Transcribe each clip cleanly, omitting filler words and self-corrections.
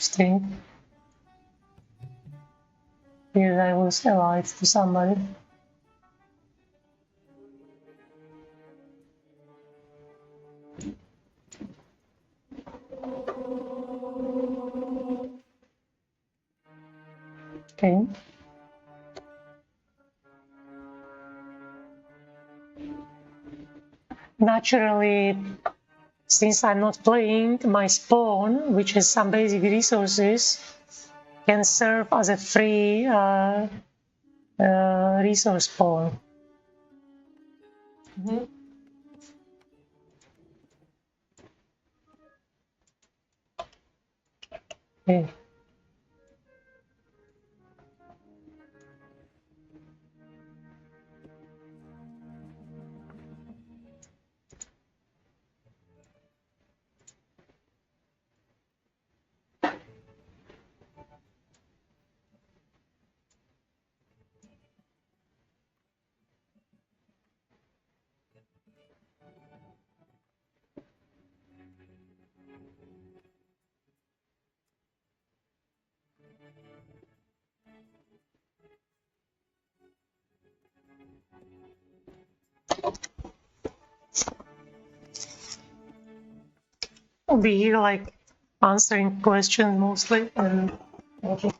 interesting. Here I will sell it to somebody. Okay. Naturally, since I'm not playing, my spawn, which has some basic resources, can serve as a free resource spawn. Okay. I'll be here like answering questions mostly and okay.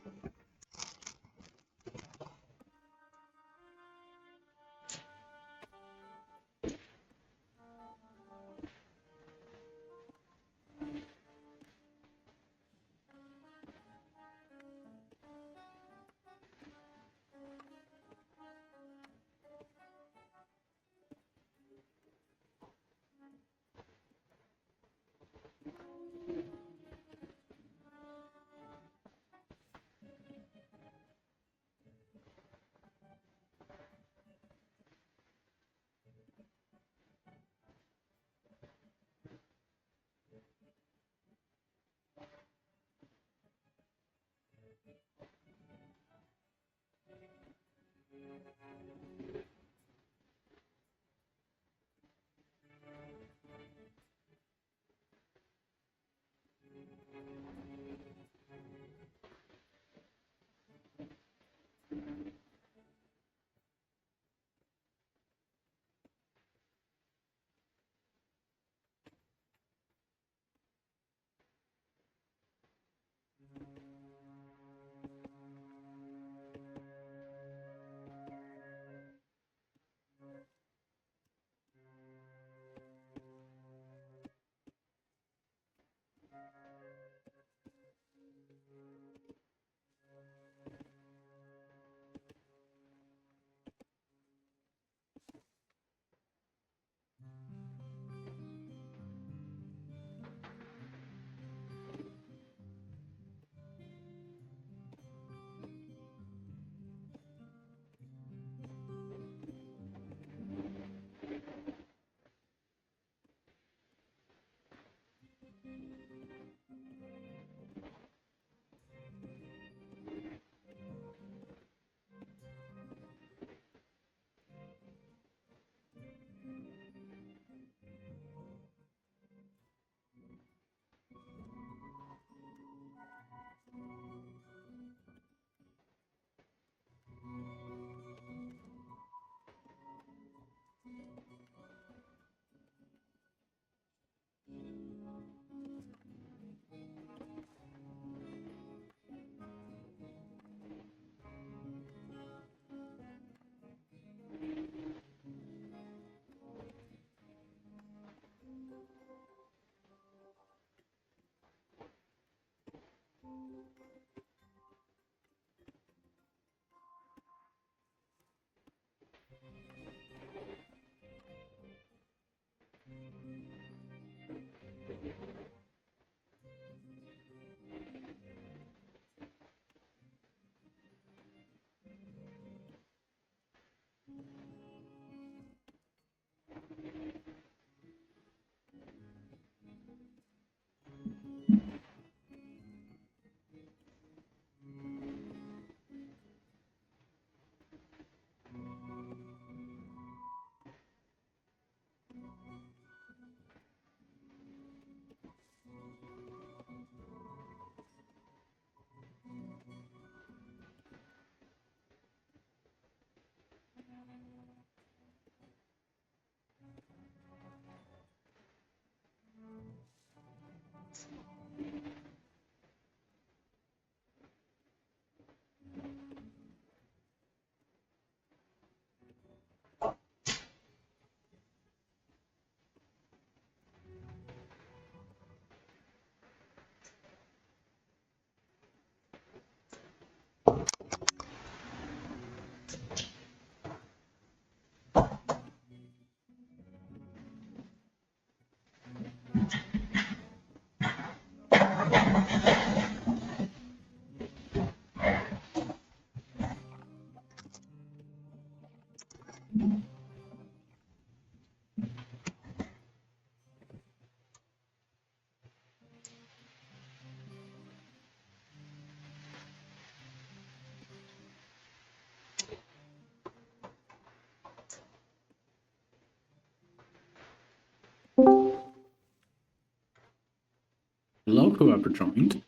Hello, whoever joined.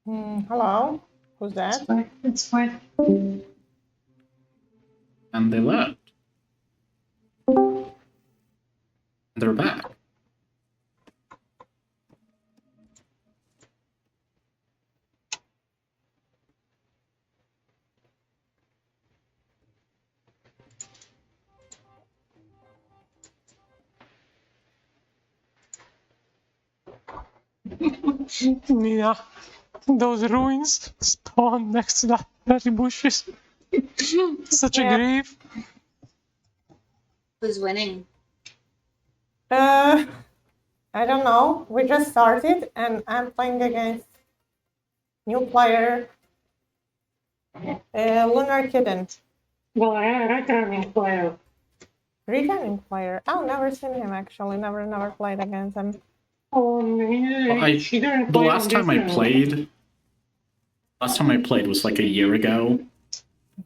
Hello, who's that? It's fine. And they left. They're back. Yeah, those ruins spawn next to the berry bushes. Such a Yeah. grief. Who's winning? I don't know. We just started, and I'm playing against new player, LunarKitten. Well, I returning player. Returning player. Oh, never seen him actually. Never played against him. The last time I played was like a year ago.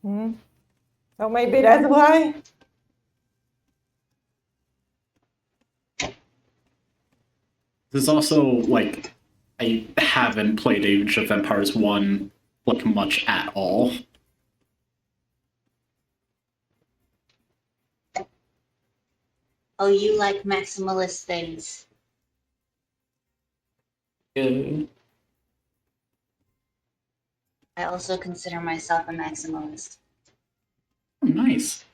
So maybe that's why. There's also like I haven't played Age of Empires 1 like much at all. Oh, you like maximalist things. Good. I also consider myself a maximalist. Oh, nice.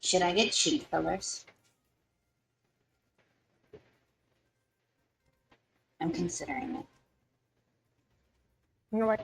Should I get cheek fillers? I'm considering it. No,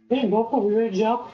Hey, both of you, good job.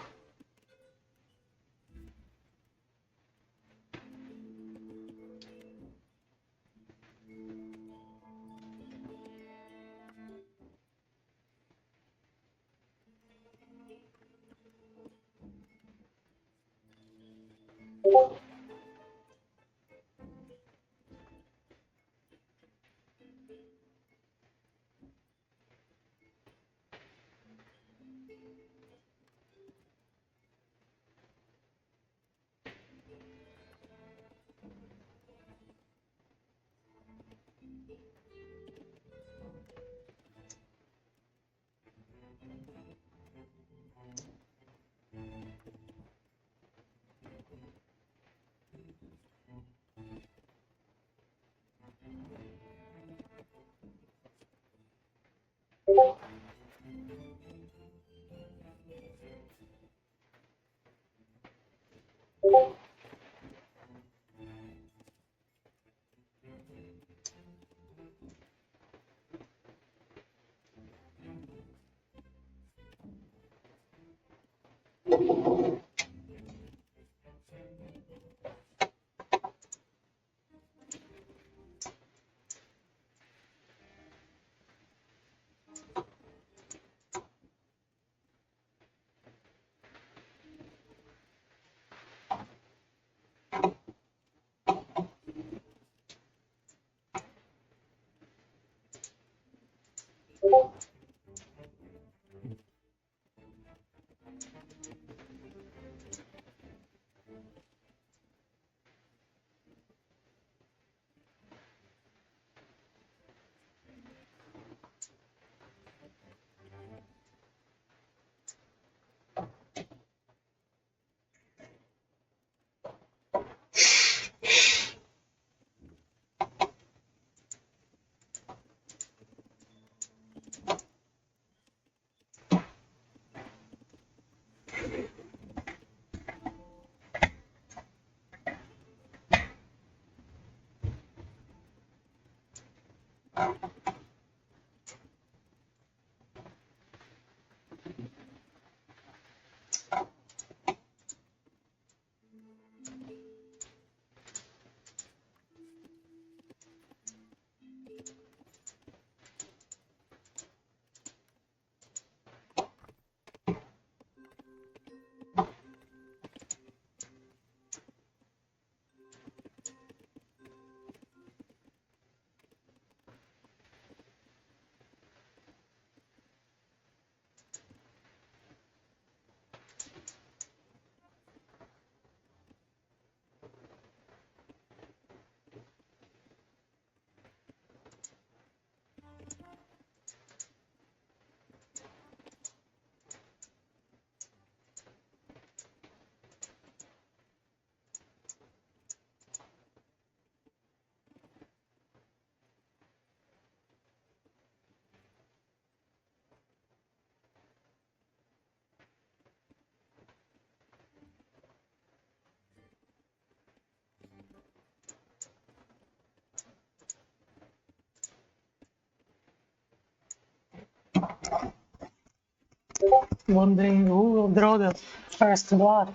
Wondering who will draw the first blood.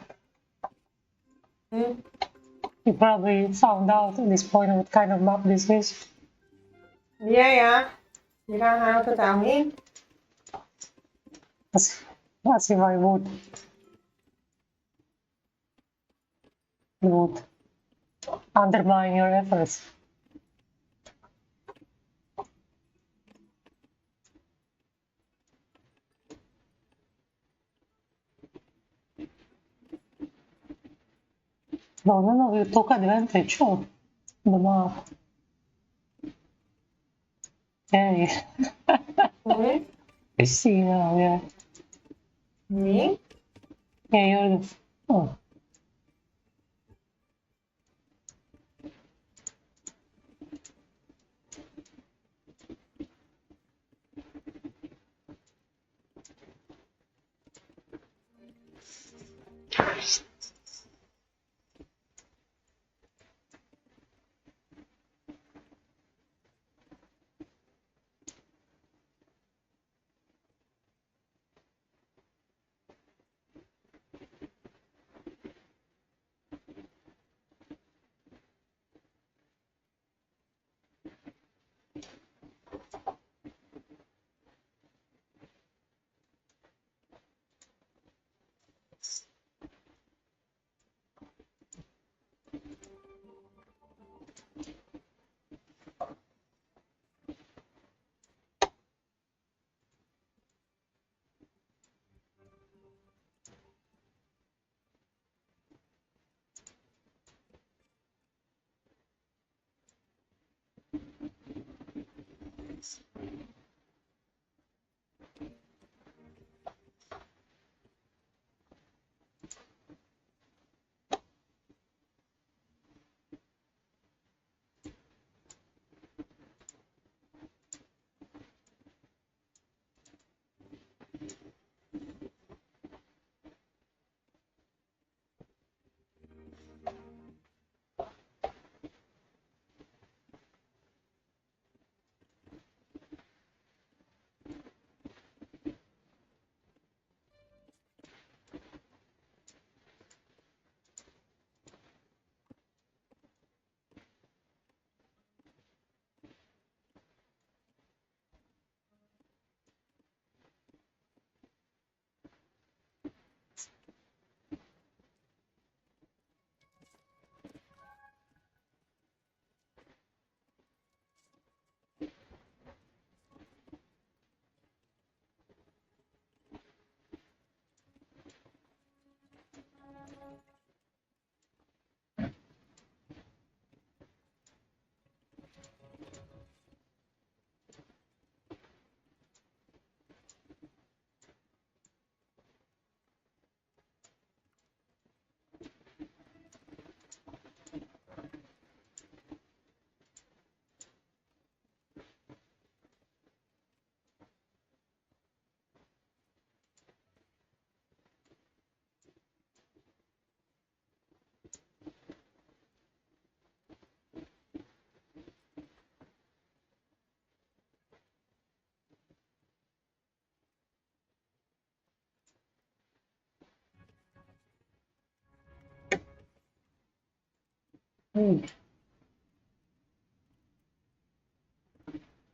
Hmm? You probably found out at this point what kind of map this is. Yeah. You don't have to tell me. As if I would. It would undermine your efforts. No, you took advantage of the map. Hey, Hmm? I see now, yeah. Me? Yeah, you're the... Oh.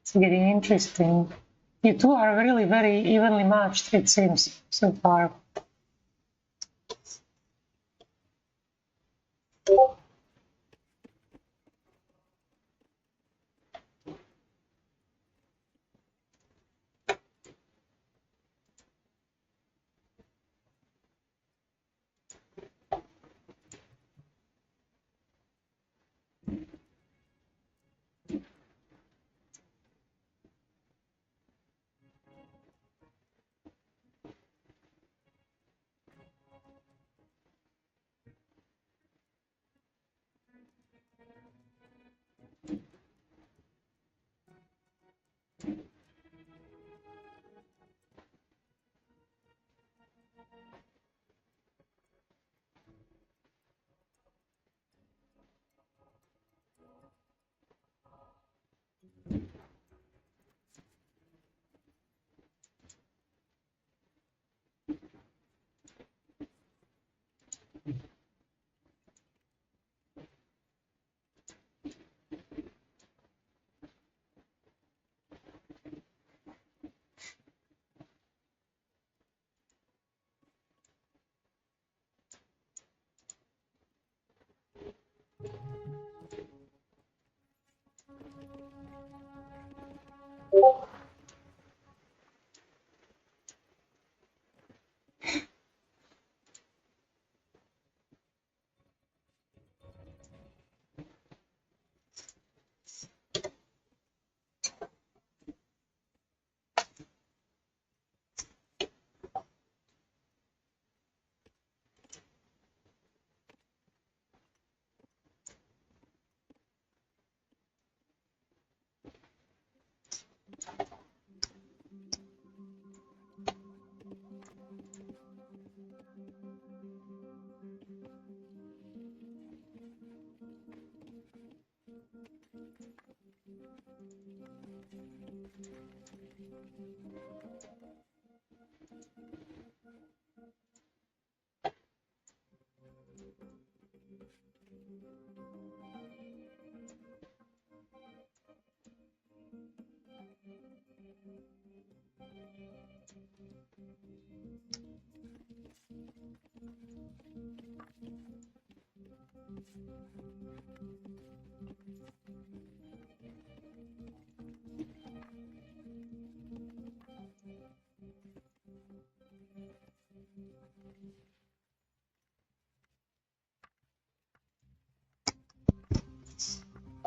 It's getting interesting. You two are really very evenly matched, it seems, so far.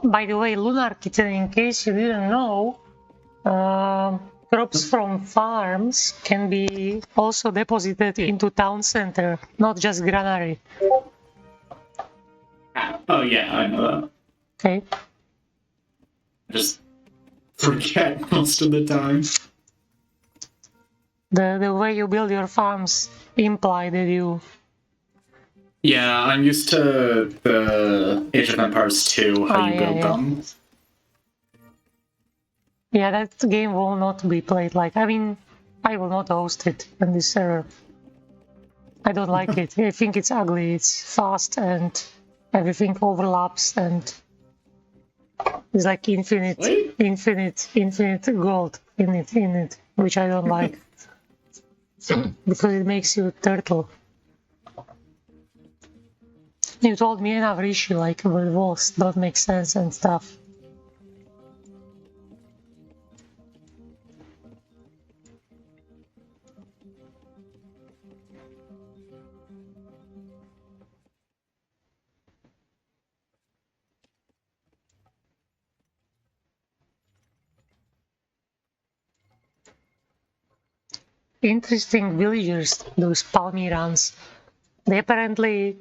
By the way, LunarKitten, in case you didn't know, crops from farms can be also deposited into town center, not just granary. Oh yeah, I know that. Okay. I just forget most of the time. The way you build your farms imply that you... Yeah, I'm used to the Age of Empires 2, how you build them. Yeah, that game will not be played like... I mean, I will not host it on this server. I don't like it. I think it's ugly, it's fast, and everything overlaps, and it's like infinite gold in it, which I don't like. Because it makes you a turtle. You told me another issue, like the walls don't make sense and stuff. Interesting villagers, those Palmyrans. They apparently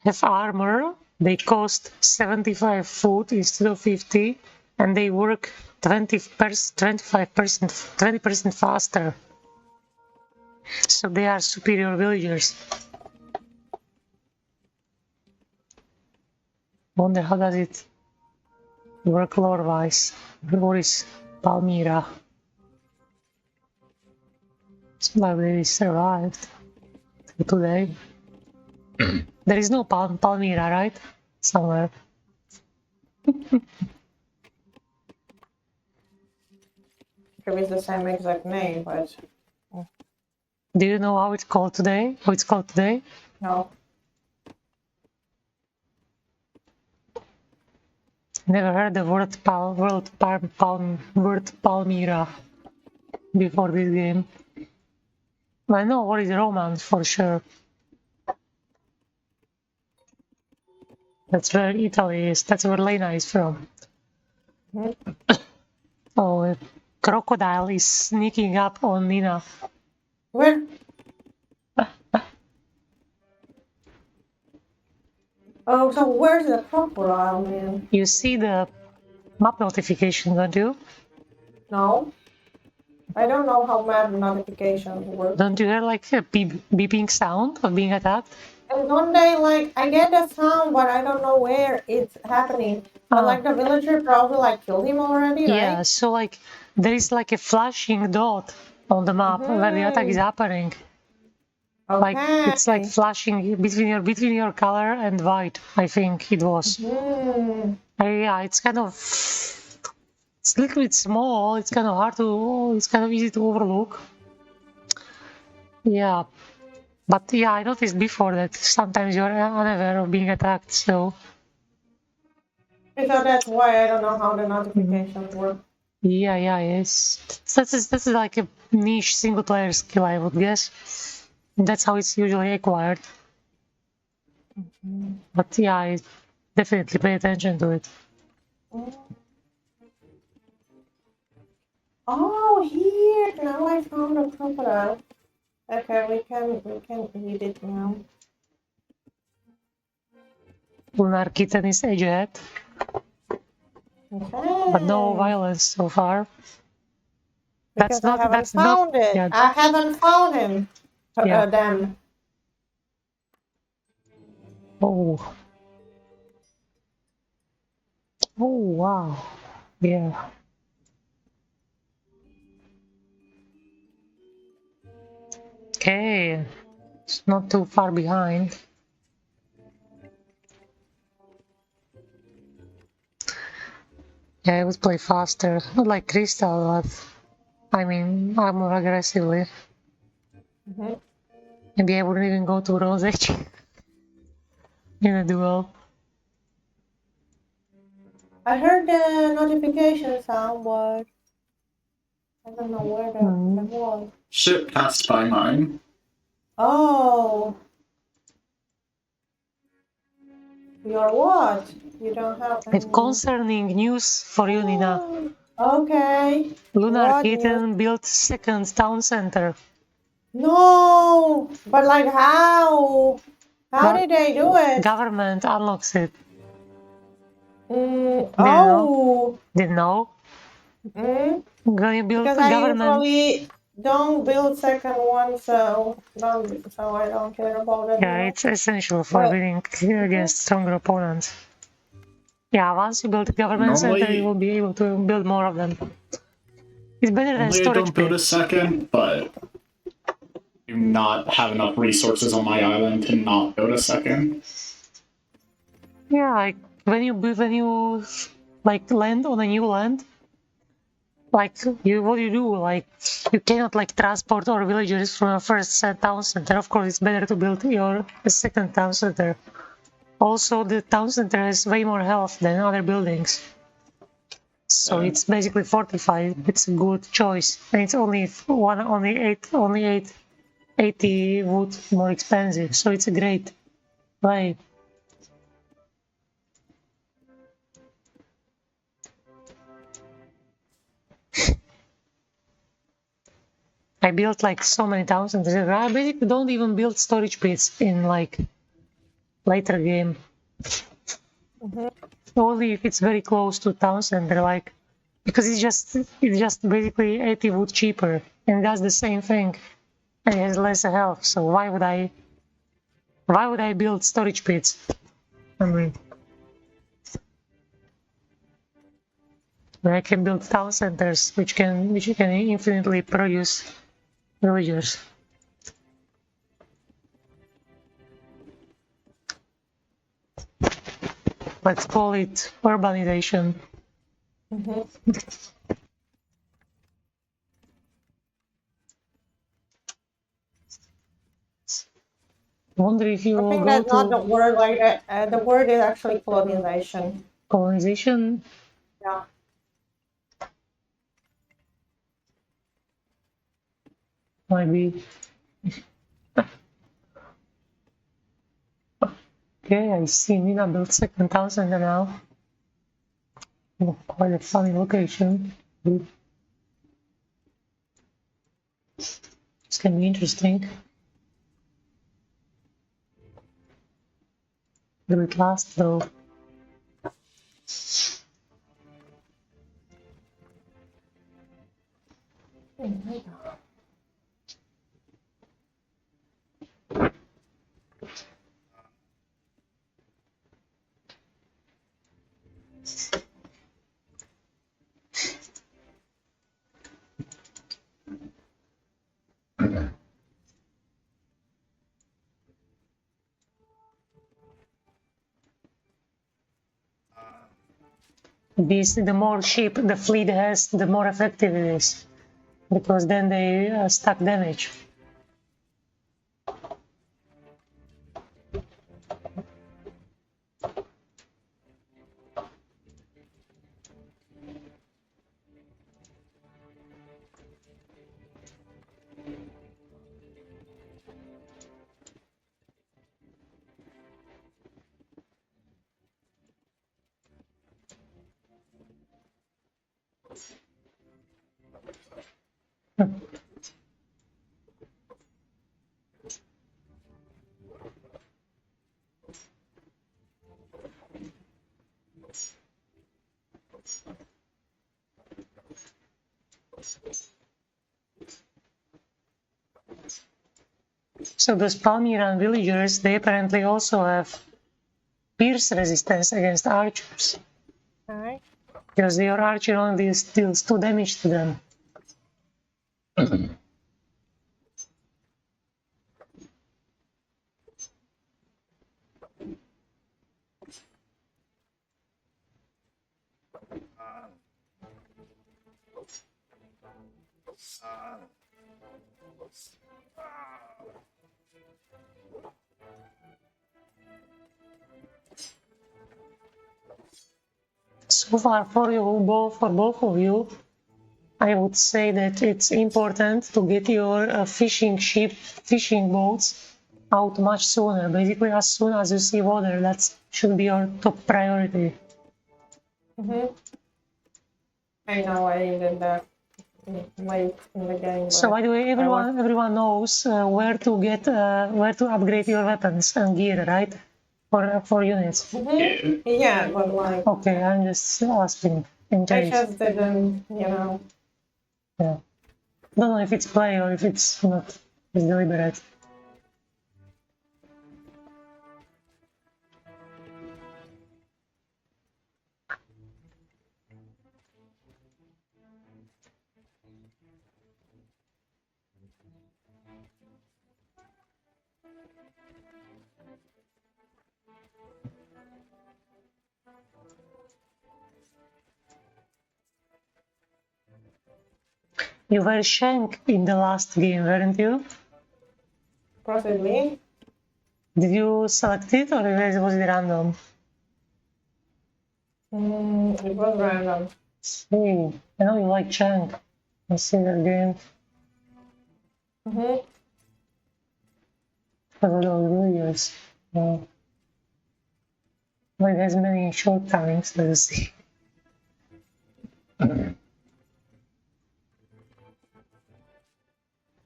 have armor, they cost 75 food instead of 50, and they work 20% faster. So they are superior villagers. Wonder how does it work lore-wise. What is Palmyra? It's like they survived today. There is no Palmyra, right? somewhere. Maybe it's the same exact name, but Do you know how it's called today? How it's called today? no. Never heard the word Palmyra before this game. I know what is romance for sure. That's where Italy is. That's where Lena is from. Mhm. Oh, a crocodile is sneaking up on Nina. Where? Oh, so where's the crocodile, man? You see the map notification, don't you? No. I don't know how map notifications work. Don't you hear like a beeping sound of being attacked? And one day, like, I get the sound, but I don't know where it's happening. But, like, the villager probably, like, killed him already, Yeah, right? so like there is like a flashing dot on the map where the attack is happening. Like Okay. it's like flashing between your color and white, I think it was. Yeah, it's kind of it's a little bit small, it's kind of hard to it's kind of easy to overlook. Yeah. But yeah, I noticed before that sometimes you're unaware of being attacked, so So that's why I don't know how the notifications work. yeah, yes. This is like a niche single player skill, I would guess. That's how it's usually acquired. But yeah, I definitely pay attention to it. Oh, here! Now I found a crocodile. Okay, we can eat it now. LunarKitten is edge ahead, Okay. but no violence so far. Because I haven't found it. Yeah. I haven't found him. Yeah. Them. Oh. Oh wow. Yeah. Okay. It's not too far behind. Yeah, I would play faster. Not like Crystal, but I mean, I'm more aggressively. Maybe I wouldn't even go to Rose Edge in a duel. I heard the notification sound, but I don't know where that was. Ship passed by mine. Oh. Your what? You don't have any... With concerning news for you, Nina. Okay. LunarKitten built second town center. No! But like how? How did they do it? Government unlocks it. Oh! Didn't know? Gonna build Because government. I usually don't build second one, so I don't care about it. Yeah, it's essential for winning against stronger opponents. Yeah, once you build a government center, you will be able to build more of them. It's better than storage I don't build a pits. second, but do not have enough resources on my island to not build a second. Yeah, like when you like land on a new land, like what do you do? Like you cannot like transport our villagers from a first town center. Of course, it's better to build your second town center. Also, the town center has way more health than other buildings, so it's basically fortified. It's a good choice, and it's only 80 wood more expensive, so it's a great play. I built like so many town centers. I basically don't even build storage pits in like later game. Only if it's very close to town center, like because it's just basically 80 wood cheaper and does the same thing and it has less health. So why would I build storage pits? I mean, when I can build town centers which can infinitely produce villagers. let's call it urbanization. I wonder if you I will think go that's not the to word. Like the word is actually colonization. colonization. Yeah. Might be. Okay, I see Nina built second house and now. Oh, quite a funny location. It's gonna be interesting. Will it last though? The more sheep the fleet has, the more effective it is, because then they stack damage. So those Palmyran villagers, they apparently also have pierce resistance against archers, Alright. because your archer only deals 2 damage to them. So far for both of you, I would say that it's important to get your fishing boats out much sooner. Basically, as soon as you see water, that should be your top priority. I know I did that late in the game. So by the way, everyone knows where to upgrade your weapons and gear, right? For units. Yeah, but like Okay, I'm just asking in I case. just didn't, Yeah. Don't know if it's play or if it's not. It's deliberate. You were Shank in the last game, weren't you? Possibly. Did you select it or was it random? It was random. Hey, I know you like Shank. I see that game. For those videos. But it has many shortcomings, let's see.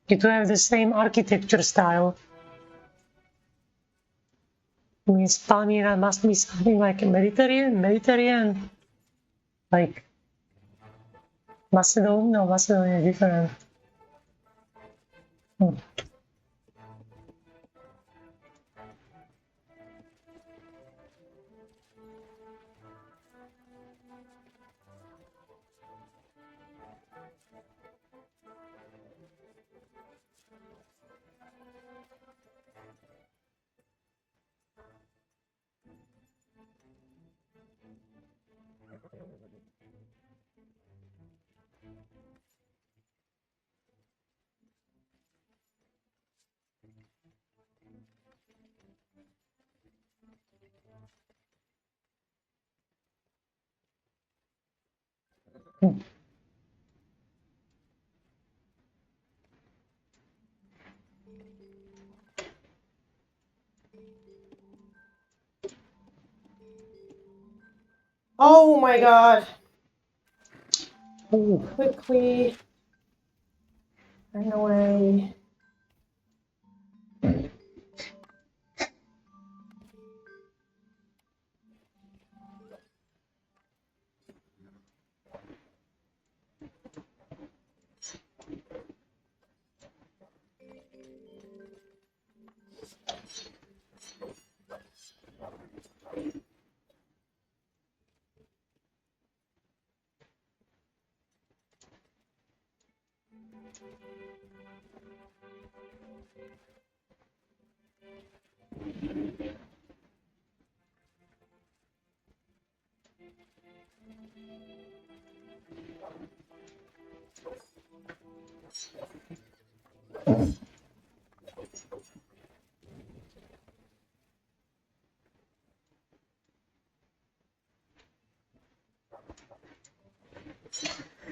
It will have the same architecture style. Means Palmyra must be something like a Mediterranean, like Macedon. No, Macedonia is different. Oh my god. Ooh. Quickly. Run away.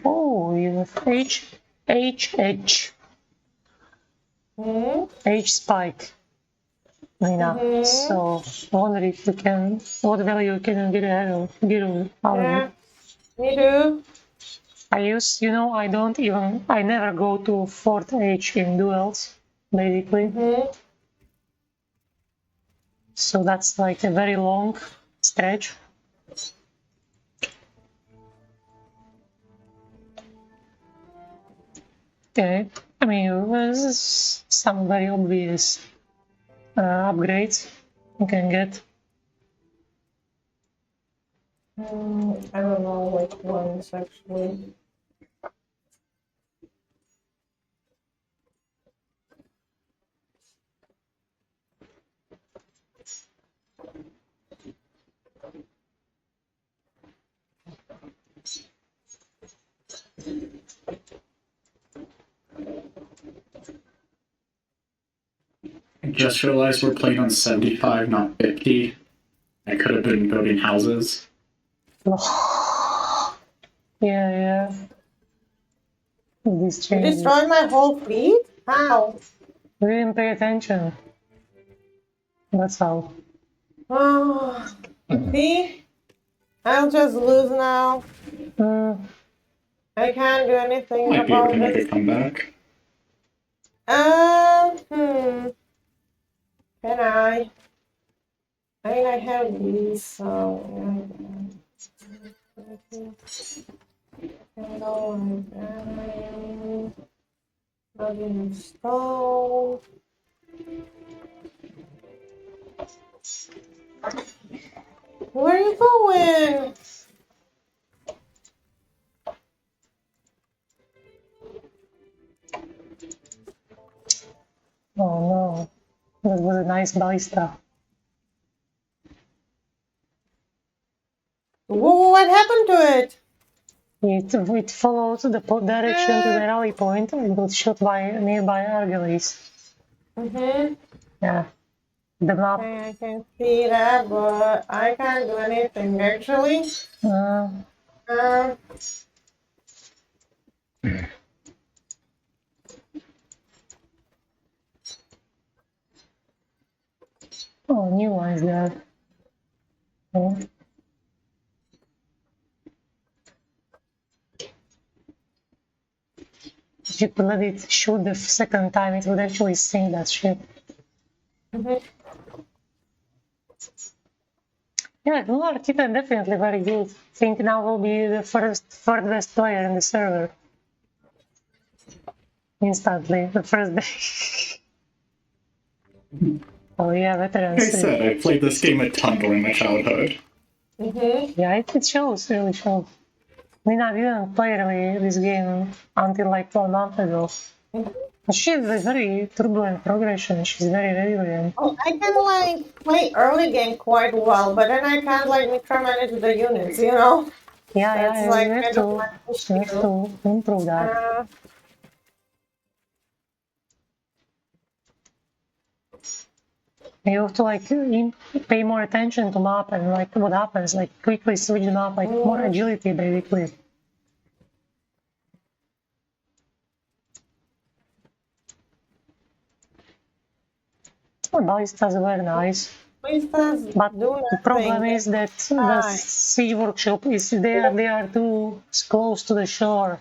Oh, you have H. Hmm? H spike. Nina. Mhm. So I wonder if you can, what value can you get out of Yeah. it? Me too. I I never go to 4th H in duels, basically. Mhm. So that's like a very long stretch. Okay, I mean, there's some very obvious upgrades you can get. I don't know which ones actually. I just realized we're playing on 75, not 50. I could have been voting houses. Yeah. These You changes. destroyed my whole fleet? How? We didn't pay attention. That's how. Oh, see? I'll just lose now. I can't do anything Might be able about to make a it. comeback. Can I? I mean, I have these, so not install. Where are you going? Oh no, that was a nice ballista. What happened to it? It followed the direction to the rally point and got shot by a nearby Argelis. Yeah, the map. Okay, I can see that, but I can't do anything actually. Uh, Oh, new one is there. Oh. If you could let it shoot the second time, it would actually sink that ship. Yeah, LunarKitten definitely very good. I think now will be the third best player in the server. Instantly, the first day. Oh yeah, veterans. Like I said, I played this game a ton during my childhood. Yeah, it shows, really shows. I mean, I didn't play really this game until like 1 month ago. She has a very turbulent progression. She's very resilient. Oh, I can like play early game quite well, but then I can't like micromanage the units, you know? Yeah, That's yeah, like you have kind of to, my you have issue. to improve that. You have to like pay more attention to map and like what happens, like quickly switch the map, like more agility basically. ballistas were nice. Ballistas But do the problem nothing. is that the siege workshop is they are too close to the shore,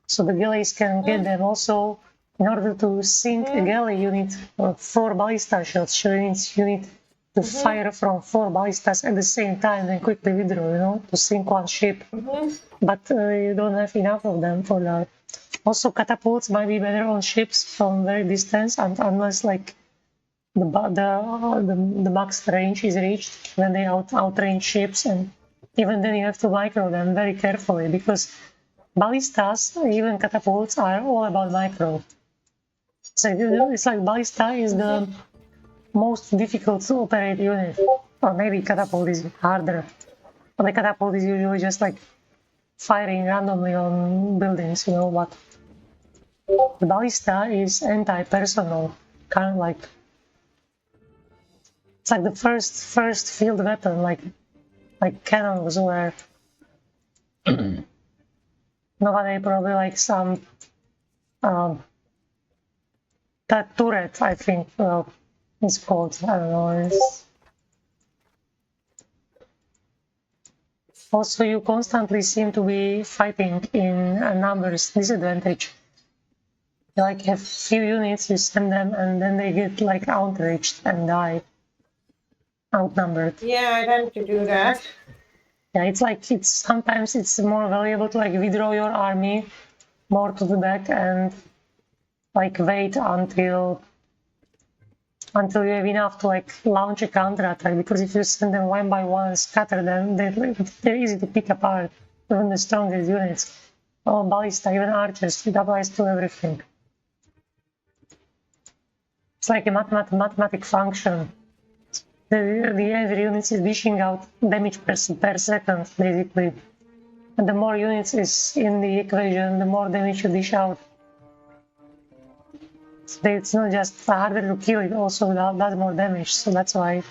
so the galleys can get them. Also, in order to sink a galley, you need 4 ballista shots. So you need to fire from 4 ballistas at the same time and quickly withdraw, you know, to sink one ship. But you don't have enough of them for that. Also, catapults might be better on ships from very distance, and unless like the max range is reached, when they outrange ships, and even then you have to micro them very carefully because ballistas, even catapults, are all about micro. It's like ballista is the most difficult to operate unit, or maybe catapult is harder. But the catapult is usually just like firing randomly on buildings, you know. But the ballista is anti-personal, kind of like it's like the first field weapon, like cannons were. Nowadays probably like some that turret, I think it's called. I don't know. Also, you constantly seem to be fighting in a numbers disadvantage. You like have few units, you send them, and then they get like outreached and die, outnumbered. Yeah, I tend to do that. Yeah, it's like sometimes it's more valuable to like withdraw your army more to the back and like wait until you have enough to like launch a counterattack, because if you send them one by one and scatter them, they're easy to pick apart, even the strongest units. All ballista, even archers, it applies to everything. It's like a mathematic function. The every unit is dishing out damage per second, basically. And the more units is in the equation, the more damage you dish out. So it's not just harder to kill, it also does more damage, so that's why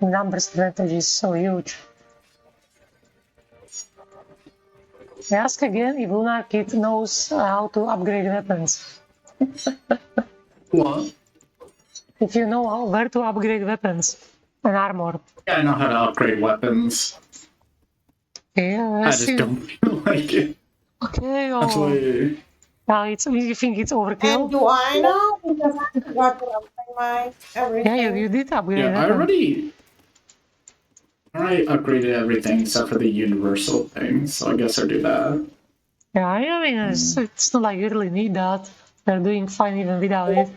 the numbers advantage is so huge. I ask again if LunarKitten knows how to upgrade weapons. What? If you know where to upgrade weapons and armor. Yeah, I know how to upgrade weapons. Yeah, I just don't feel like it. Okay, That's why. you think it's overkill? And do I know? Because I forgot to upgrade my everything. Yeah, you did upgrade Yeah, I weapon. already upgraded everything except for the universal thing, so I guess I'll do that. Yeah, I mean, it's not like you really need that. They're doing fine even without it.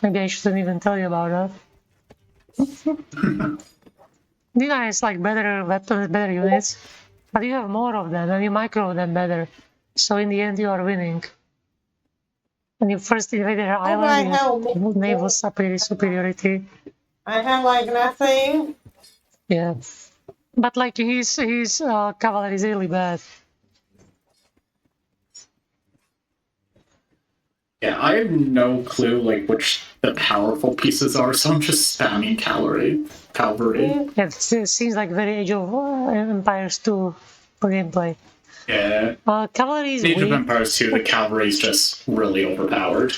Maybe I shouldn't even tell you about that. Dina has like better weapons, better units, but you have more of them and you micro them better. So in the end, you are winning. When you first invaded her island, you have naval superiority. I have like nothing. Yeah, but like his cavalry is really bad. Yeah, I have no clue like which the powerful pieces are, so I'm just spamming cavalry. Yeah, it seems like very Age of Empires 2 gameplay. Yeah. Cavalry is Age of weak. Empires 2, the cavalry is just really overpowered.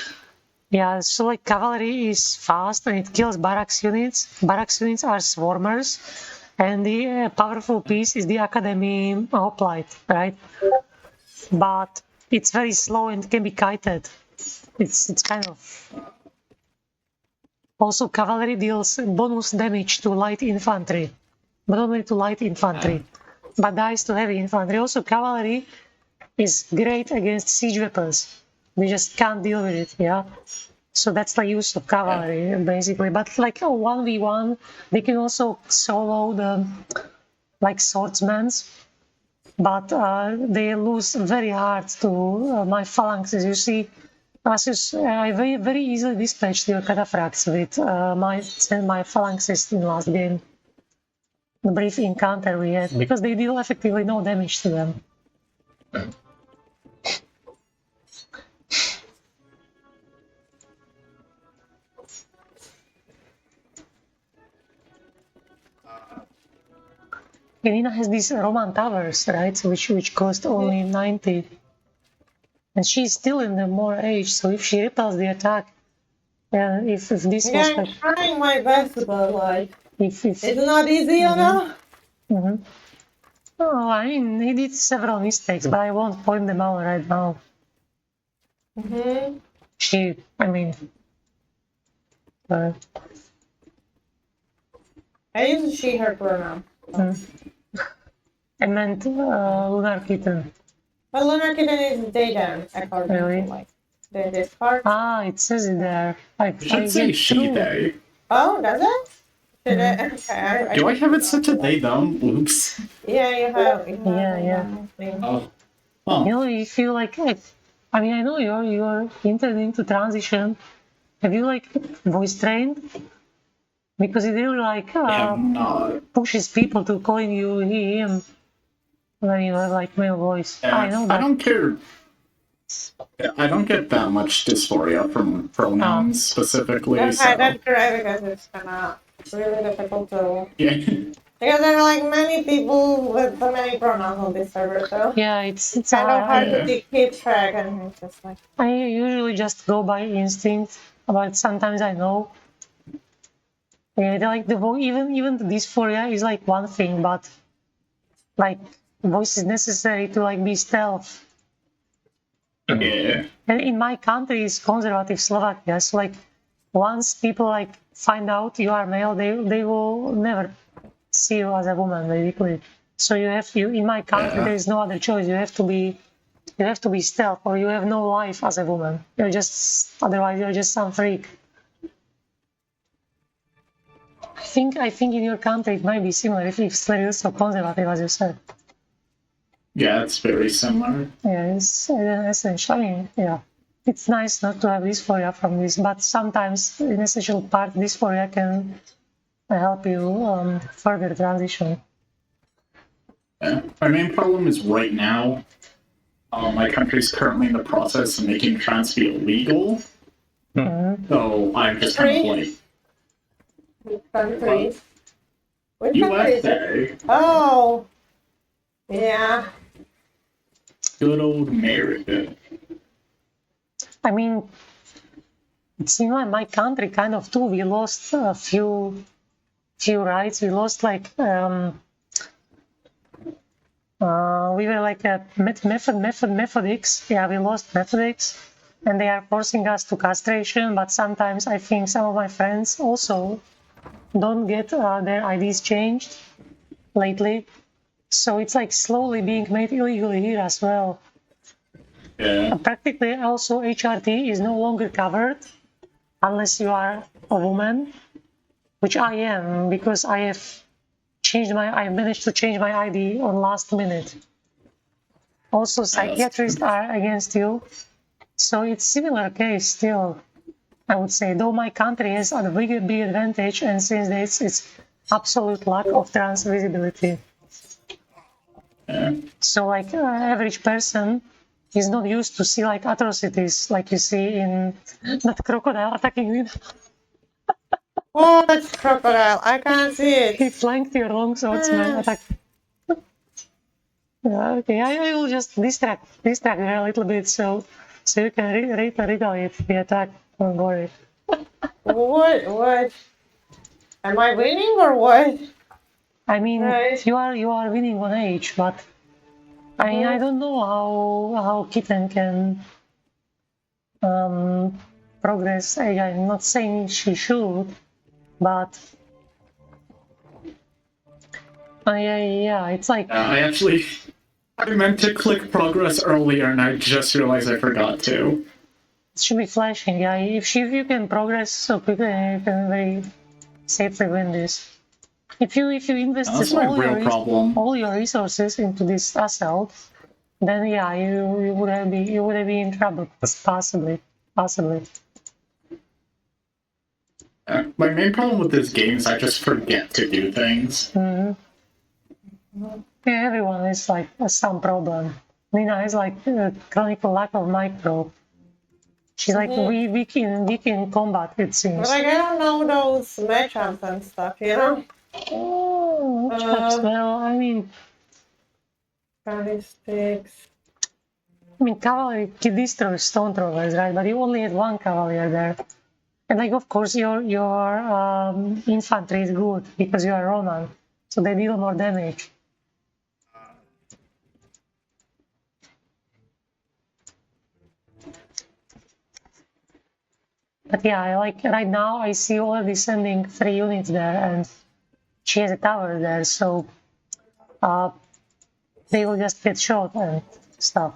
Yeah, so like cavalry is fast and it kills barracks units. Barracks units are swarmers, and the powerful piece is the Academy Hoplite, right? But it's very slow and can be kited. It's kind of... Also, cavalry deals bonus damage to light infantry, but only to light infantry, but dies to heavy infantry. Also, cavalry is great against siege weapons. We just can't deal with it, yeah? So that's the use of cavalry, basically. But like 1v1, they can also solo the like swordsmen, but they lose very hard to my phalanxes. You see, I very easily dispatched your cataphracts with my phalanxes in last game. The brief encounter we had, because they deal effectively no damage to them. Elena has these Roman towers, right, which cost only 90. And she's still in the more age, so if she repels the attack, And if this was Yeah, I'm like, trying my best, but like, if it's not easy, you know? Mhm. Oh, I mean, he did several mistakes, but I won't point them out right now. Mm-hmm. I mean, uh, I use she, her pronoun. I meant LunarKitten. Well, LunarKitten is they, them, according Really? to like this part. Ah, it says it there. I It should say get she, through. they. Oh, does it? Should it? Okay, Do I have it set to they, them? Oops. Yeah, you have. You have Yeah. thing. Oh. Huh. You know, you feel like, I mean, I know you're intending to transition. Have you like voice trained? Because it really like I have not. pushes people to calling you he, him when you have like male voice. I know that. I don't care. I don't get that much dysphoria from pronouns specifically. Okay, So. that's great because it's kind of really difficult to. Yeah. Because there are like many people with so many pronouns on this server, so Yeah, it's kind of hard Yeah. to keep track, and it's just like. I usually just go by instinct, but sometimes I know. Yeah, like even the dysphoria is like one thing, but like voice is necessary to like be stealth. Yeah. And in my country is conservative Slovakia, so like once people like find out you are male, they will never see you as a woman basically. So in my country there is no other choice. You have to be stealth, or you have no life as a woman. Otherwise you're just some freak. I think in your country it might be similar if it's still so conservative as you said. Yeah, it's very similar. Yeah, it's essential. I mean, yeah, it's nice not to have dysphoria from this, but sometimes in essential part, dysphoria can help you further transition. Yeah. My main problem is right now, my country's currently in the process of making trans be illegal. So I'm just kind of like. Country. Which country is it? USA. Oh, yeah. Good old America. I mean, it's in my country kind of too. We lost a few rights. We lost like we were like a methodics. Yeah, we lost methodics, and they are forcing us to castration. But sometimes I think some of my friends also don't get their IDs changed lately. So it's like slowly being made illegal here as well. Yeah. Practically also HRT is no longer covered unless you are a woman, which I am because I managed to change my ID on last minute. Also psychiatrists are against you. So it's similar case still, I would say, though my country has a big advantage, and since this it's absolute lack of trans visibility. So like average person is not used to see like atrocities like you see in that crocodile attacking you. What crocodile? I can't see it. He flanked your long swordsman attack. Yeah, okay, I will just distract her a little bit so you can retaliate the attack. Don't worry. What? Am I winning or what? I mean, Right. you are winning on age, but I mean, I don't know how Kitten can progress age. I'm not saying she should, but yeah, it's like I meant to click progress earlier and I just realized I forgot to. it should be flashing. Yeah, if you can progress so quickly, you can very safely win this. If you invested all your resources into this assault, then yeah, you would have been in trouble, possibly. My main problem with this game is I just forget to do things. Yeah, everyone is like some problem. Nina is like a chronic lack of micro. She's like weak in combat, it seems. But like I don't know those matchups and stuff, you know? Matchups, well, I mean, Statistics. cavalry destroys stone throwers, right? But you only had one cavalier there. And like, of course, your infantry is good because you are Roman, so they deal more damage. But yeah, I like right now I see already sending 3 units there, and she has a tower there, so they will just get shot and stuff.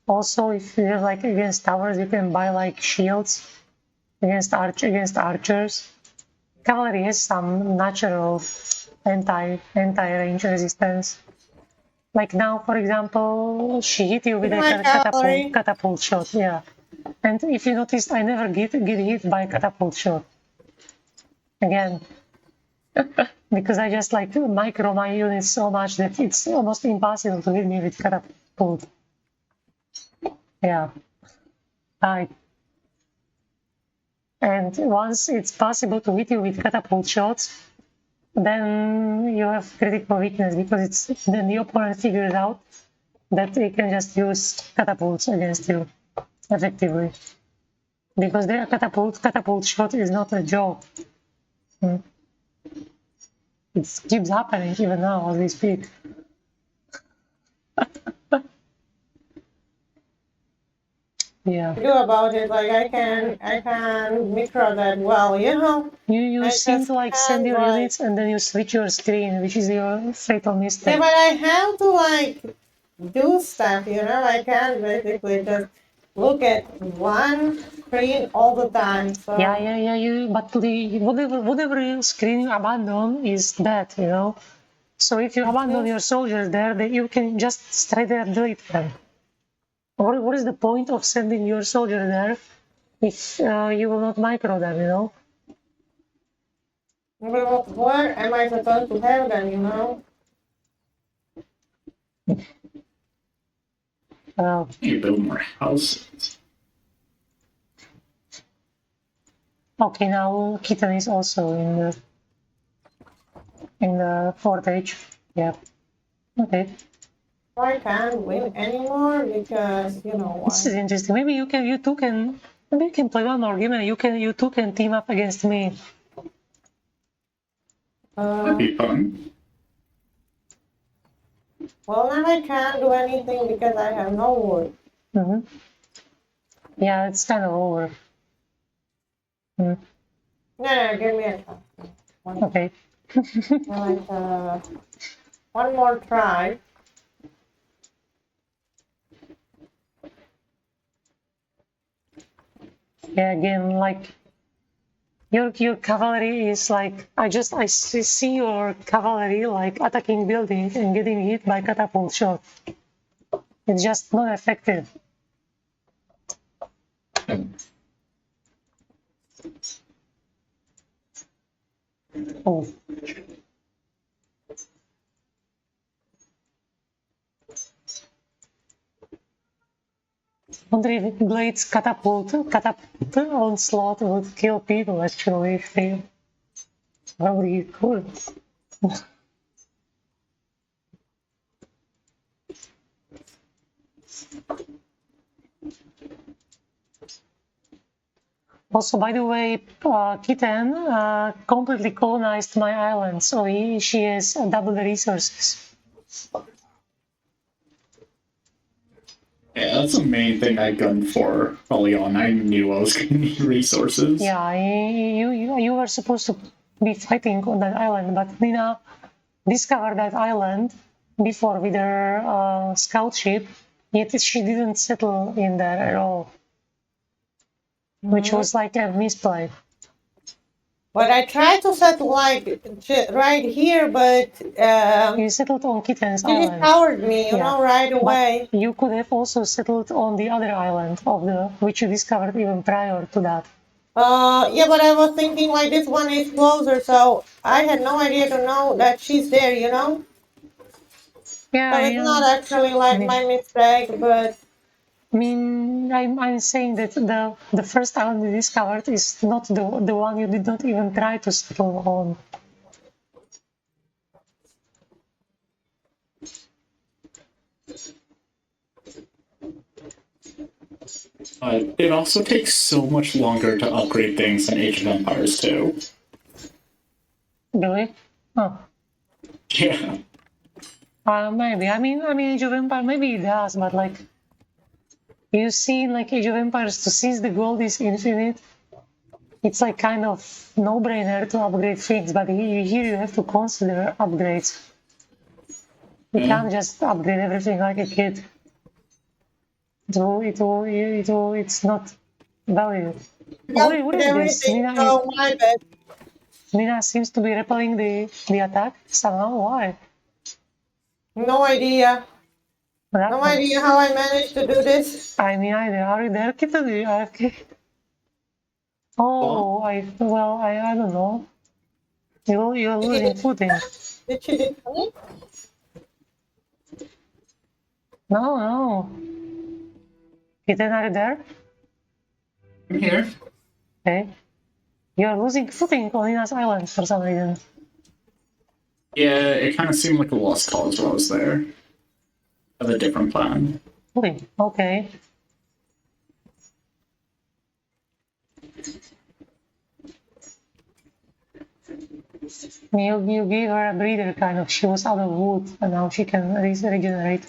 Also, if you're like against towers, you can buy like shields against archers. Cavalry has some natural anti-range resistance. Like now, for example, she hit you with a My cavalry. catapult shot. Yeah, and if you noticed, I never get hit by a catapult shot again. Because I just like micro my units so much that it's almost impossible to hit me with catapult. Yeah, right. And once it's possible to hit you with catapult shots, then you have critical weakness because it's then the opponent figures out that they can just use catapults against you effectively. Because their catapult shot is not a joke. It keeps happening even now as we speak. Yeah. Do about it, like I can micro that well, you know. You I seem just to like send can't, your like, units and then you switch your screen, which is your fatal yeah, mistake. but I have to like do stuff, you know. I can't basically just look at one screen all the time. So Yeah. But whatever screen you abandon is bad, you know. So if you abandon your soldiers there, then you can just straight there delete them. What is the point of sending your soldier there if you will not micro them, you know? where am I supposed to have them, you know? You build more houses. Okay, now Kitten is also in the fourth age. Yeah. Okay. I can't win anymore because you know This is why. interesting. Maybe you two can play one more game and you two can team up against me. That'd be fun. Well, now I can't do anything because I have no wood. Mm-hmm. Yeah, it's kind of over. No, give me a chance. Okay. Like, one more try. Yeah, again, like your cavalry is like I see your cavalry like attacking buildings and getting hit by catapult shot. It's just not effective. Oh. Wonder if Blade's catapult onslaught would kill people actually if they probably could. Also, by the way, Kitten completely colonized my island, so she has double the resources. Yeah, that's the main thing I gunned for early on. I knew I was going to need resources. Yeah, you were supposed to be fighting on that island, but Nina discovered that island before with her scout ship, yet she didn't settle in there at all, which was like a misplay. But I tried to set like right here, but You settled on Kitten's she island. discovered me, you Yeah, know, right away. But you could have also settled on the other island of which you discovered even prior to that. Yeah, but I was thinking like this one is closer, so I had no idea to know that she's there, you know? Yeah, So it's not actually like my mistake, but I mean, I'm saying that the first island you discovered is not the one you did not even try to settle on. It also takes so much longer to upgrade things in Age of Empires 2. Really? Oh. Yeah. Maybe. I mean, Age of Empires, maybe it does, but like, you see in like Age of Empires, since the gold is infinite, it's like kind of no-brainer to upgrade things, but here you have to consider upgrades. You can't just upgrade everything like a kid. It's not valid. What is this? Everything, so my bad. Nina seems to be repelling the attack somehow. Why? No idea. What No happened? idea how I managed to do this. I mean, either are you there, kitten? Do you AFK? Oh, I don't know. You're losing footing. Did she do something? No. Kitten, are you there? I'm here. Okay. You're losing footing on Nina's island for some reason. Yeah, it kind of seemed like a lost cause while I was there. I have a different plan. Really? Okay. You gave her a breather, kind of. She was out of wood, and now she can regenerate.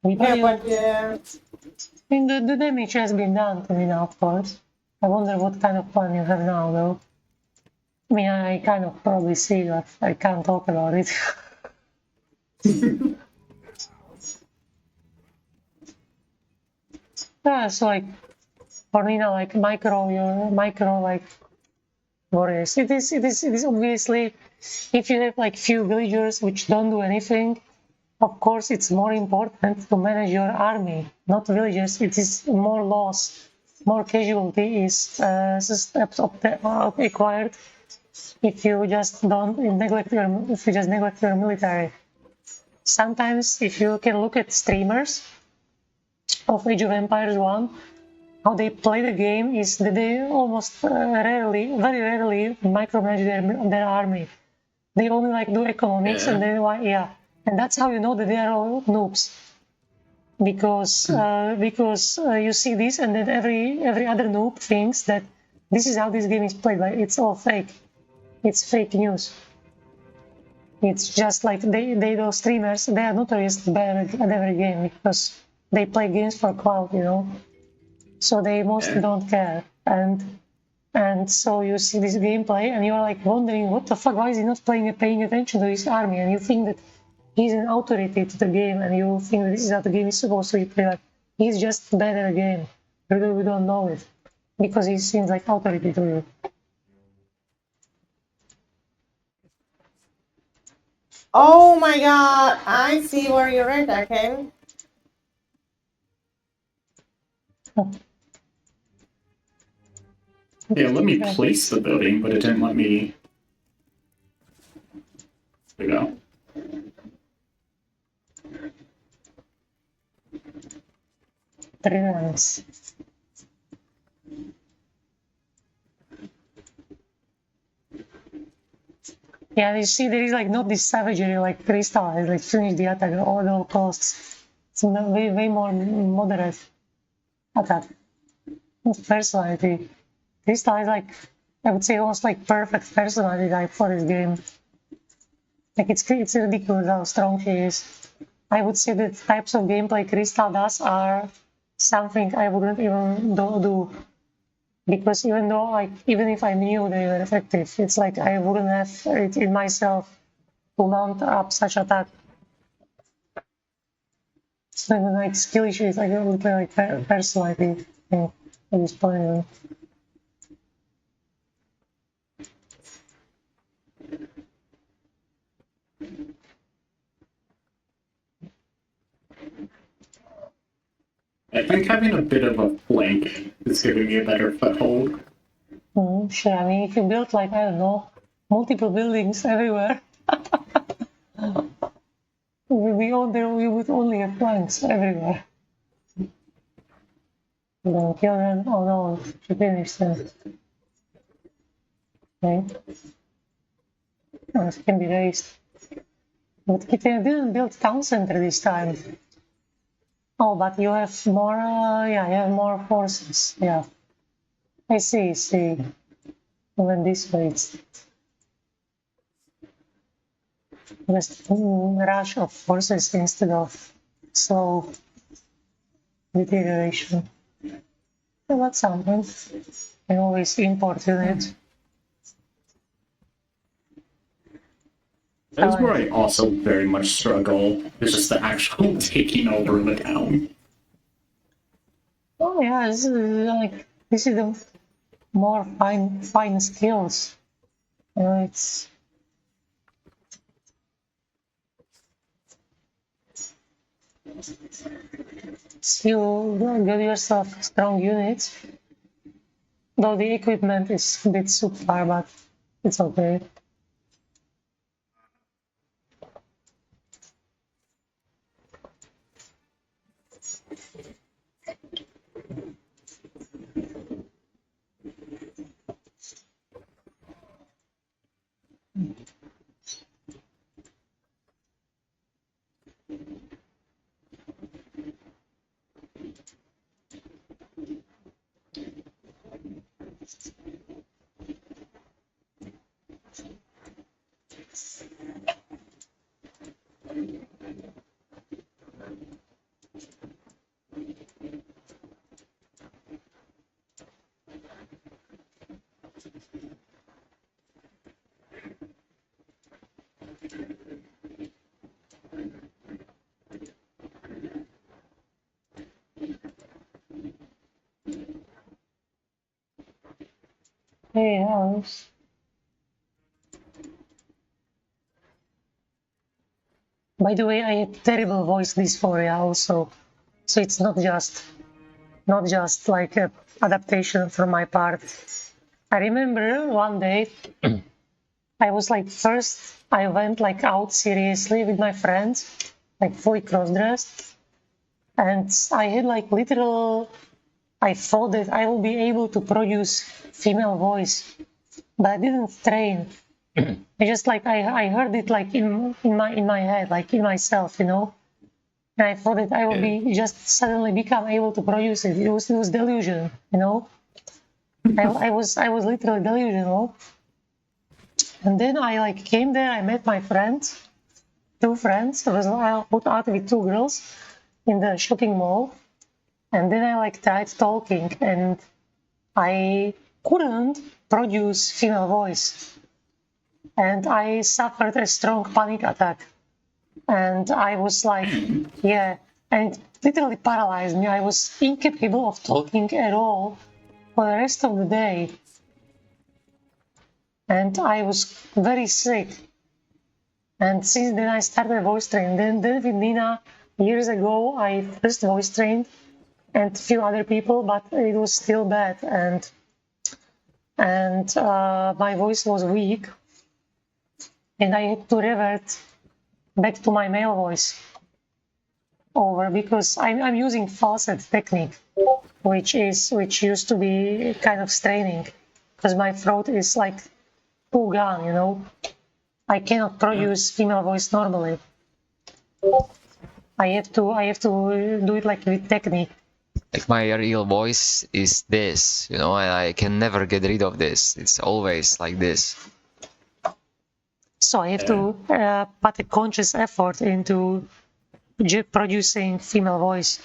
Yeah, but yeah. I mean, the damage has been done to me now, of course. I wonder what kind of plan you have now, though. I mean, I kind of probably see, but I can't talk about it. Yeah, so like, for Nina, like micro, like, warriors. It is obviously, if you have like few villagers which don't do anything, of course it's more important to manage your army, not villagers. It is more loss, more casualty is acquired if you just neglect your military. Sometimes, if you can look at streamers of Age of Empires 1, how they play the game is that they almost very rarely micromanage their army. They only like do economics, and then and that's how you know that they are all noobs. Because you see this, and then every other noob thinks that this is how this game is played. Like, it's all fake. It's fake news. It's just like those streamers, they are notoriously bad at every game because they play games for clout, you know. So they mostly don't care. And so you see this gameplay and you're like wondering, what the fuck, why is he not paying attention to his army? And you think that he's an authority to the game, and you think that this is how the game is supposed to be played. Like, he's just bad at the game. We don't know it because he seems like authority to you. Oh my god, I see where you're attacking. Yeah, let me place the building, but it didn't let me. There we go. Brilliant. Yeah, you see, there is like not this savagery like Crystal, like finish the attack at all costs. It's way more moderate attack. Personality. Crystal is like, I would say, almost like perfect personality type for this game. Like, it's ridiculous how strong she is. I would say that types of gameplay Crystal does are something I wouldn't even do. Because even if I knew they were effective, it's like I wouldn't have it in myself to mount up such attack. It's not even like skill issue, it's like I would play like personality thing at this point. I think having a bit of a flank is giving me a better foothold. Sure, I mean, if you build like, I don't know, multiple buildings everywhere, we would only have flanks everywhere. Don't kill them. Oh no, she finished them. Okay. Oh, it can be raised. But Kitten didn't build town center this time. Oh, but you have more, yeah, you have more forces, yeah. I see. Even this way, it's just rush of forces instead of slow deterioration. So that's something. I always import units. That's where I also very much struggle. It's just the actual taking over the town. Oh yeah, this is the more fine skills. It's you get yourself strong units, though the equipment is a bit subpar, but it's okay. Hey, house. By the way, I had terrible voice dysphoria also, so it's not just like a adaptation from my part. I remember one day I was like first I went like out seriously with my friends, like fully cross-dressed, and I had like literal I thought that I will be able to produce female voice, but I didn't train. I just like I heard it like in my head, like in myself, you know. And I thought that I will be just suddenly become able to produce it. It was delusion, you know. I was literally delusional. And then I like came there. I met my friends, two friends. I put out with two girls in the shopping mall, and then I like tried talking, and I couldn't produce female voice, and I suffered a strong panic attack, and I was like, yeah, and it literally paralyzed me. I was incapable of talking at all for the rest of the day, and I was very sick. And since then I started voice training. Then with Nina years ago I first voice trained and a few other people, but it was still bad, and my voice was weak, and I had to revert back to my male voice over because I'm using falset technique, which used to be kind of straining because my throat is like too gone, you know. I cannot produce female voice normally. I have to do it like with technique. Like my real voice is this, you know, and I can never get rid of this. It's always like this. So I have to put a conscious effort into producing female voice.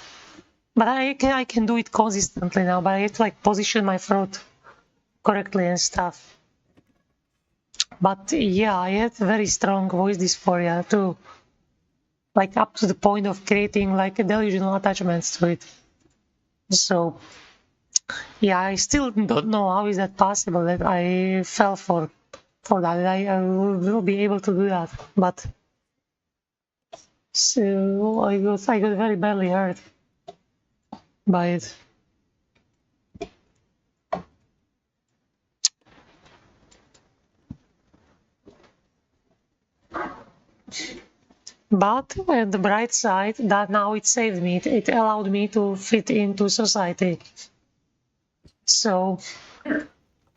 But I can do it consistently now, but I have to like position my throat correctly and stuff. But yeah, I had very strong voice dysphoria too. Like up to the point of creating like delusional attachments to it. So yeah, I still don't know how is that possible that I fell for that. I will be able to do that, but so I got very badly hurt by it. But on the bright side, that now it saved me. It allowed me to fit into society. So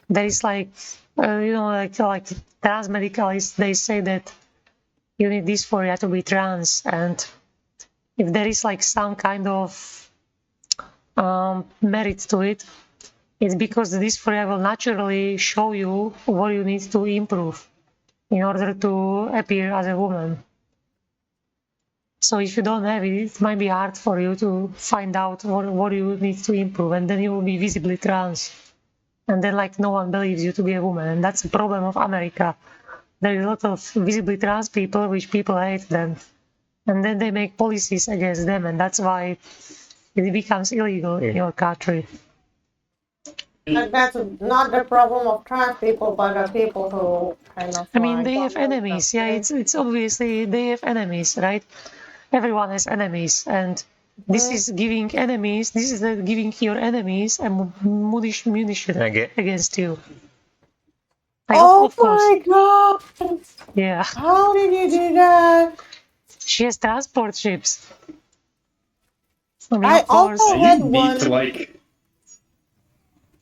there is like, you know, like trans medicalists, they say that you need dysphoria to be trans, and if there is like some kind of merit to it, it's because this fire will naturally show you what you need to improve in order to appear as a woman. So if you don't have it, it might be hard for you to find out what you need to improve, and then you will be visibly trans. And then like no one believes you to be a woman, and that's the problem of America. There is a lot of visibly trans people, which people hate them. And then they make policies against them, and that's why it becomes illegal in your country. But that's not the problem of trans people, but the people who kind of. I mean, like, they have don't like enemies. them, Yeah, right? it's obviously they have enemies, right? Everyone has enemies, and this is giving enemies. This is giving your enemies a munition against you. Oh Of course. my god! Yeah, How did you do that? she has transport ships. I mean, I of course. also You had need one. to like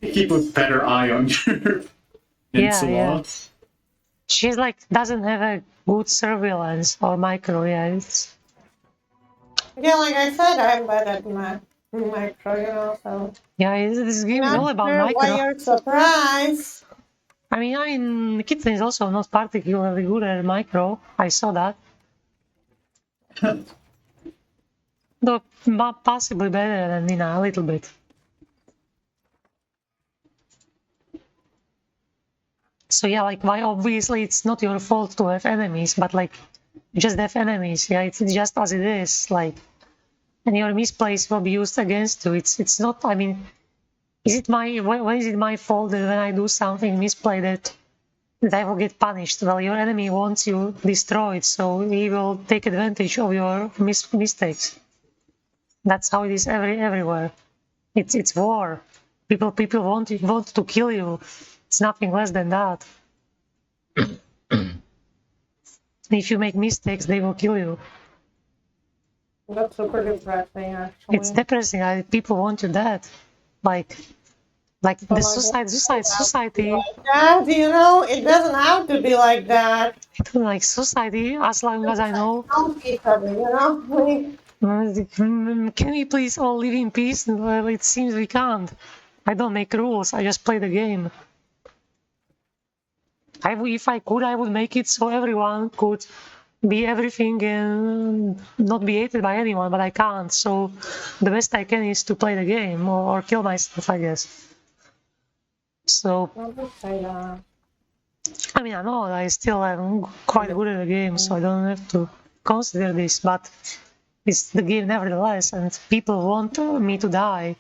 keep a better eye on your insula. Yeah. She's like doesn't have a good surveillance or micro. Yeah, it's Yeah, like I said, I'm bad at micro, you know, so. yeah. This game is all Not about sure why micro. you're surprised. I mean, Kitten is also not particularly good at micro. I saw that. Though possibly better than Nina, a little bit. So yeah, like why obviously it's not your fault to have enemies, but like you just have enemies. Yeah, it's just as it is. Like, and your misplace will be used against you. It's not. I mean, is it my when is it my fault that when I do something misplay that I will get punished? Well, your enemy wants you destroyed, so he will take advantage of your mistakes. That's how it is everywhere. It's war. People want to kill you. It's nothing less than that. If you make mistakes, they will kill you. That's super depressing, actually. It's depressing. People want you dead. Like the society. Yeah, do you know, it doesn't have to be like that. Like society, as long as I know. Don't each other, you know? Can we please all live in peace? Well, it seems we can't. I don't make rules. I just play the game. If I could, I would make it so everyone could be everything and not be hated by anyone, but I can't. So the best I can is to play the game or kill myself, I guess. So Don't say that. I mean, I know I still am quite good at the game, so I don't have to consider this, but it's the game nevertheless, and people want me to die.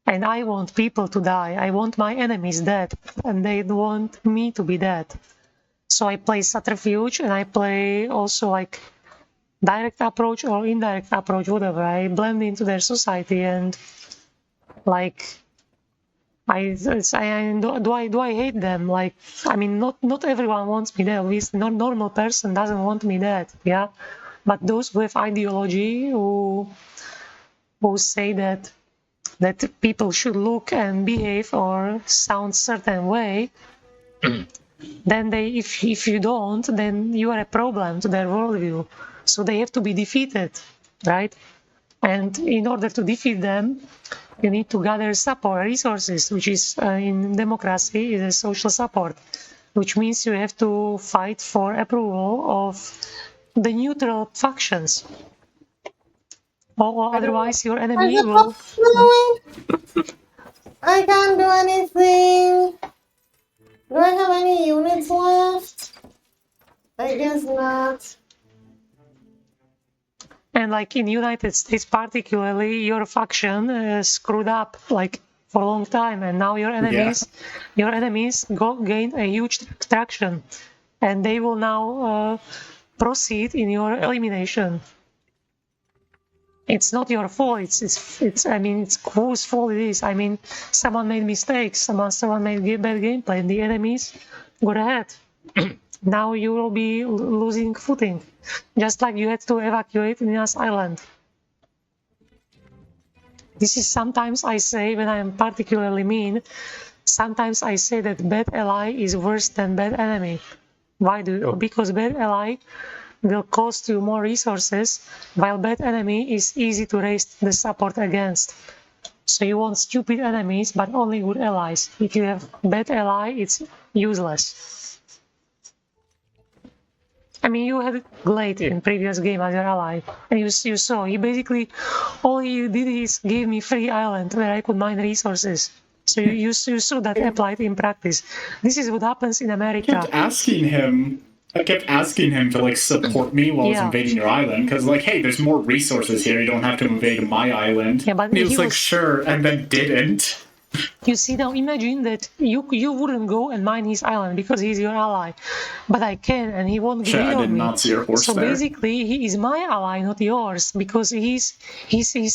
And I want people to die. I want my enemies dead, and they want me to be dead. So I play subterfuge, and I play also like direct approach or indirect approach, whatever. I blend into their society, and like do I hate them? Like, I mean, not everyone wants me dead. Obviously, not normal person doesn't want me dead. Yeah, but those with ideology who say that people should look and behave or sound certain way, then if you don't, then you are a problem to their worldview. So they have to be defeated, right? And in order to defeat them, you need to gather support resources, which is in democracy is a social support, which means you have to fight for approval of the neutral factions. Or otherwise your enemy will. I can't do anything. Do I have any units left? I guess not. And like in United States particularly, your faction screwed up like for a long time, and now your enemies gain a huge traction, and they will now proceed in your elimination. It's not your fault. It's I mean, it's whose fault it is. I mean, someone made mistakes. Someone made bad gameplay, and the enemies got ahead. Now you will be losing footing, just like you had to evacuate Nina's Island. This is sometimes I say when I am particularly mean. Sometimes I say that bad ally is worse than bad enemy. Why do? Because bad ally will cost you more resources, while bad enemy is easy to raise the support against. So you want stupid enemies, but only good allies. If you have bad ally, it's useless. I mean, you had Glade in previous game as your ally, and you saw he basically all he did is gave me free island where I could mine resources. So you saw that applied in practice. This is what happens in America. I kept asking him to like support me while I was Yeah. invading your island because like, hey, there's more resources here. You don't have to invade my island. Yeah, but and he was he like, was- sure, and then didn't. You see, now imagine that you wouldn't go and mine his island because he's your ally, but I can, and he won't get Shit, rid I of did me. not see your horse So there. basically, he is my ally, not yours, because his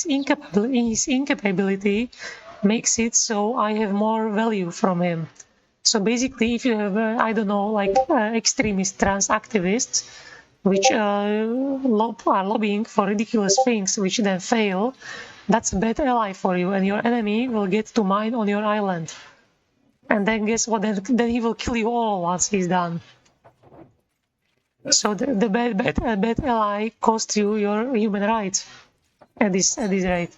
incapability makes it so I have more value from him. So basically, if you have I don't know, like extremist trans activists, which are lobbying for ridiculous things, which then fail, that's a bad ally for you, and your enemy will get to mine on your island. And then guess what? Then he will kill you all once he's done. So the bad ally costs you your human rights at this rate.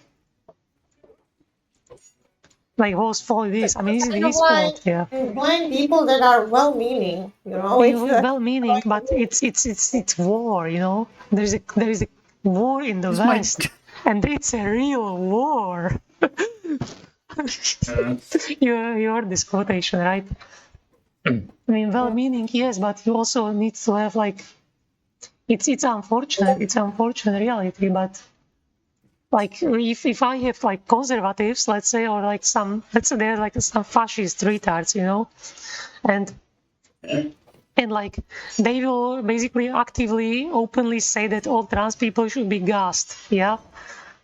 Like whose fault it is? I mean, is it his fault? Yeah. Blind people that are well-meaning, you know. It's Well-meaning, but it's war. You know, there is a war in the West, and it's a real war. You heard this quotation, right? I mean, well-meaning, yes, but you also need to have like, it's unfortunate. It's unfortunate reality, but like if I have like conservatives, let's say, or like let's say they're like some fascist retards, you know, and like they will basically actively, openly say that all trans people should be gassed, yeah.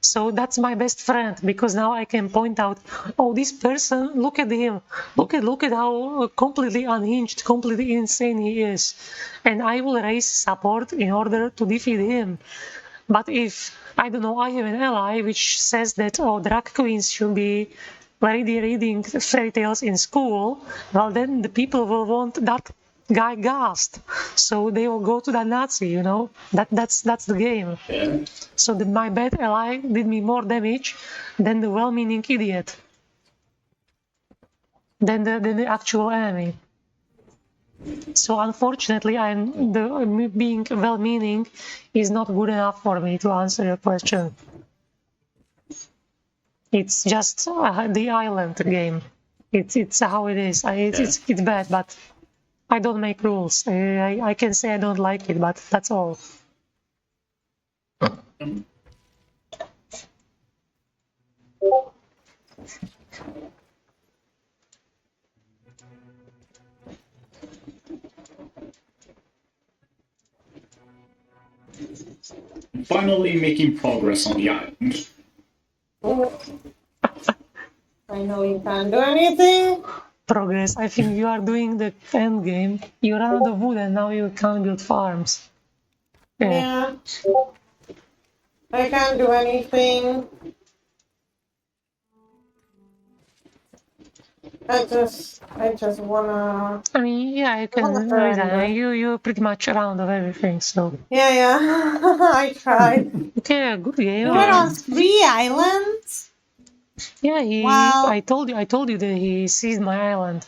So that's my best friend, because now I can point out, oh, this person, look at him, look at how completely unhinged, completely insane he is, and I will raise support in order to defeat him. But if I don't know, I have an ally which says that drag queens should be reading fairy tales in school, well then the people will want that guy gassed, so they will go to that Nazi, you know. That's the game. Yeah. So my bad ally did me more damage than the well-meaning idiot, than the actual enemy. So unfortunately, being well-meaning is not good enough for me to answer your question. It's just the island game. It's how it is. It's bad, but I don't make rules. I can say I don't like it, but that's all. Finally making progress on the island. I know you can't do anything. Progress. I think you are doing the end game. You run out of wood and now you can't build farms. Yeah. I can't do anything. I just wanna. I mean, yeah, you can. You pretty much round of everything. So Yeah. I tried. okay, good game. You were on 3 islands. Yeah, Wow. I told you that he seized my island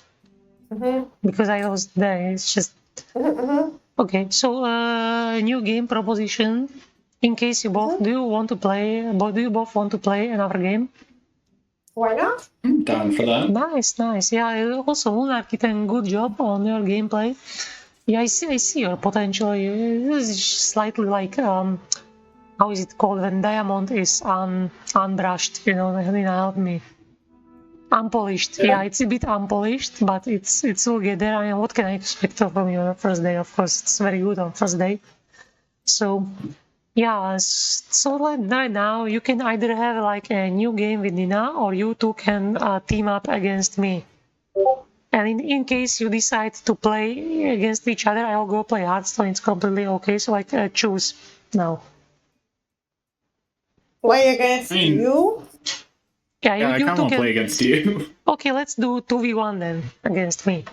because I was there. It's just okay. So new game proposition. In case you both do you want to play? Do you both want to play another game? Why not? I'm down for that. Nice. Yeah. Also, LunarKitten, good job on your gameplay. Yeah, I see your potential. It's slightly like how is it called when diamond is unbrushed? You know, help me. Unpolished. Yeah, it's a bit unpolished, but it's will get there. I mean, what can I expect from you on the first day? Of course, it's very good on first day. So, yeah. So right now you can either have like a new game with Nina, or you two can team up against me. And in case you decide to play against each other, I'll go play Hearthstone. It's completely okay. So like choose now. Play against you? Yeah, I you kind of two want to can play against you. Okay, let's do 2v1 then against me.